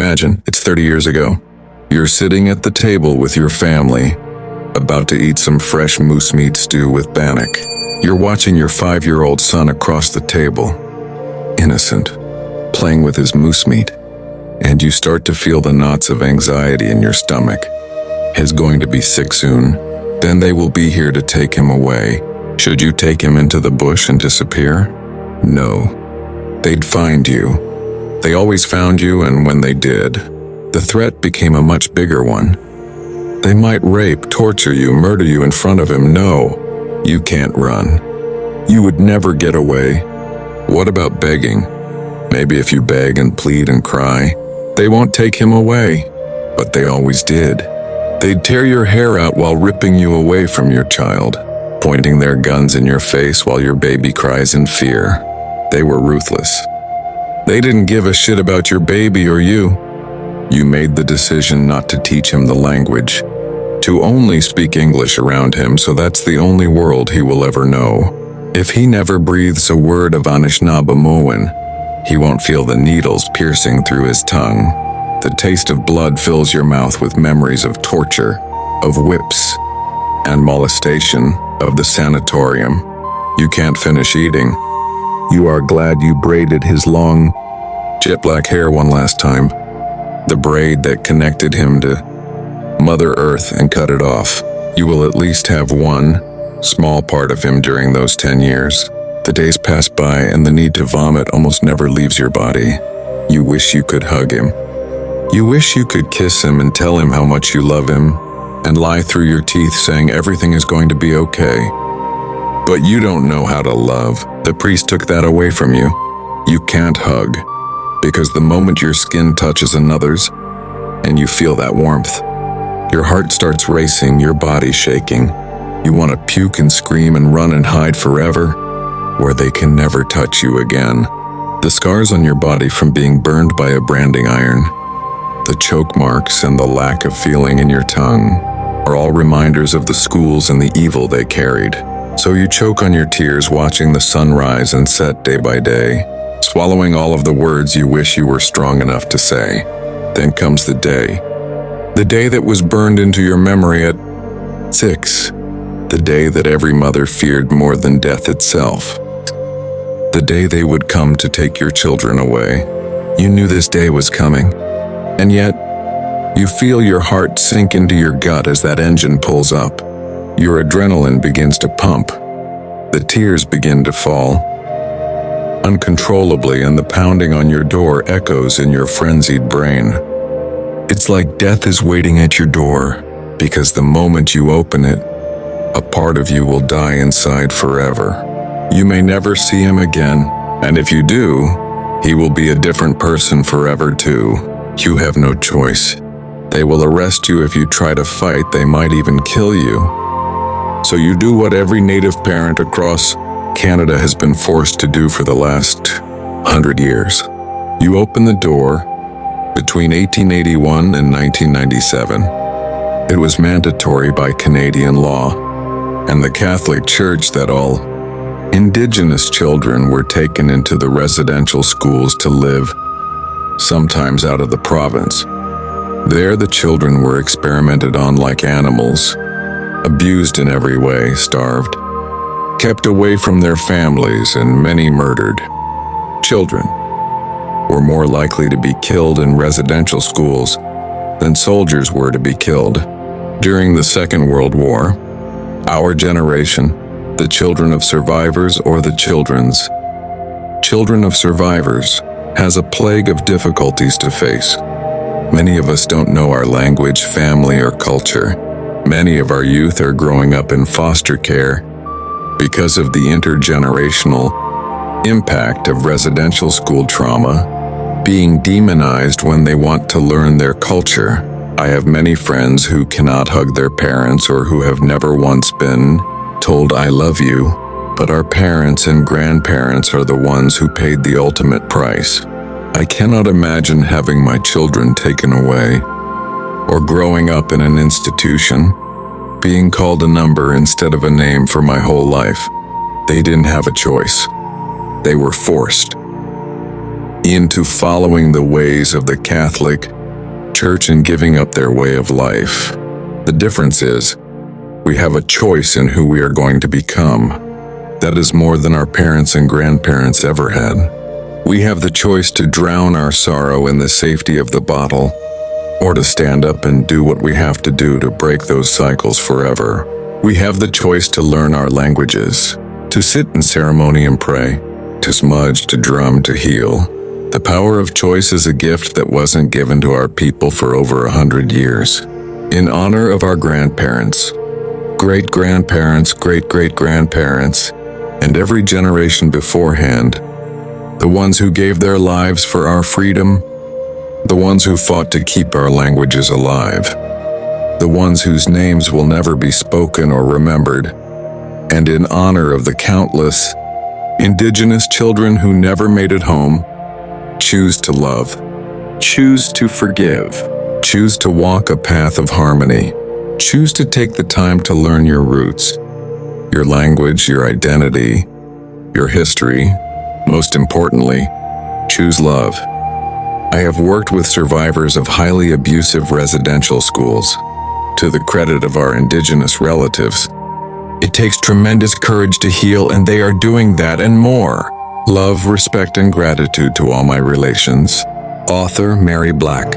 Imagine, it's 30 years ago. You're sitting at the table with your family, about to eat some fresh moose meat stew with bannock. You're watching your 5-year-old son across the table, innocent, playing with his moose meat, and you start to feel the knots of anxiety in your stomach. He's going to be sick soon. Then they will be here to take him away. Should you take him into the bush and disappear? No. They'd find you. They always found you, and when they did, the threat became a much bigger one. They might rape, torture you, murder you in front of him. No, you can't run. You would never get away. What about begging? Maybe if you beg and plead and cry, they won't take him away. But they always did. They'd tear your hair out while ripping you away from your child, pointing their guns in your face while your baby cries in fear. They were ruthless. They didn't give a shit about your baby or you. You made the decision not to teach him the language, to only speak English around him, so that's the only world he will ever know. If he never breathes a word of Anishinaabe, he won't feel the needles piercing through his tongue. The taste of blood fills your mouth with memories of torture, of whips, and molestation, of the sanatorium. You can't finish eating. You are glad you braided his long, jet black hair one last time. The braid that connected him to Mother Earth, and cut it off. You will at least have one small part of him during those 10 years. The days pass by and the need to vomit almost never leaves your body. You wish you could hug him. You wish you could kiss him and tell him how much you love him, and lie through your teeth saying everything is going to be okay. But you don't know how to love. The priest took that away from you. You can't hug, because the moment your skin touches another's, and you feel that warmth, your heart starts racing, your body shaking. You want to puke and scream and run and hide forever, where they can never touch you again. The scars on your body from being burned by a branding iron, the choke marks and the lack of feeling in your tongue are all reminders of the schools and the evil they carried. So you choke on your tears watching the sun rise and set day by day, swallowing all of the words you wish you were strong enough to say. Then comes the day that was burned into your memory at 6, the day that every mother feared more than death itself, the day they would come to take your children away. You knew this day was coming, and yet you feel your heart sink into your gut as that engine pulls up. Your adrenaline begins to pump. The tears begin to fall uncontrollably, and the pounding on your door echoes in your frenzied brain. It's like death is waiting at your door, because the moment you open it, a part of you will die inside forever. You may never see him again, and if you do, he will be a different person forever too. You have no choice. They will arrest you if you try to fight. They might even kill you. So you do what every Native parent across Canada has been forced to do for the last 100 years. You open the door. Between 1881 and 1997, it was mandatory by Canadian law and the Catholic Church that all Indigenous children were taken into the residential schools to live, sometimes out of the province. There the children were experimented on like animals, abused in every way, starved, kept away from their families, and many murdered. Children were more likely to be killed in residential schools than soldiers were to be killed. During the Second World War, our generation, the children of survivors or the children of survivors, has a plague of difficulties to face. Many of us don't know our language, family, or culture. Many of our youth are growing up in foster care because of the intergenerational impact of residential school trauma, being demonized when they want to learn their culture. I have many friends who cannot hug their parents or who have never once been told I love you, but our parents and grandparents are the ones who paid the ultimate price. I cannot imagine having my children taken away, or growing up in an institution, being called a number instead of a name for my whole life. They didn't have a choice. They were forced. into following the ways of the Catholic Church and giving up their way of life. The difference is, we have a choice in who we are going to become. That is more than our parents and grandparents ever had. We have the choice to drown our sorrow in the safety of the bottle, or to stand up and do what we have to do to break those cycles forever. We have the choice to learn our languages, to sit in ceremony and pray, to smudge, to drum, to heal. The power of choice is a gift that wasn't given to our people for over 100 years. In honor of our grandparents, great-grandparents, great-great-grandparents, and every generation beforehand, the ones who gave their lives for our freedom, the ones who fought to keep our languages alive, the ones whose names will never be spoken or remembered, and in honor of the countless Indigenous children who never made it home, choose to love, choose to forgive, choose to walk a path of harmony, choose to take the time to learn your roots, your language, your identity, your history. Most importantly, choose love. I have worked with survivors of highly abusive residential schools. To the credit of our Indigenous relatives, it takes tremendous courage to heal, and they are doing that and more. Love, respect, and gratitude to all my relations. Author Mary Black.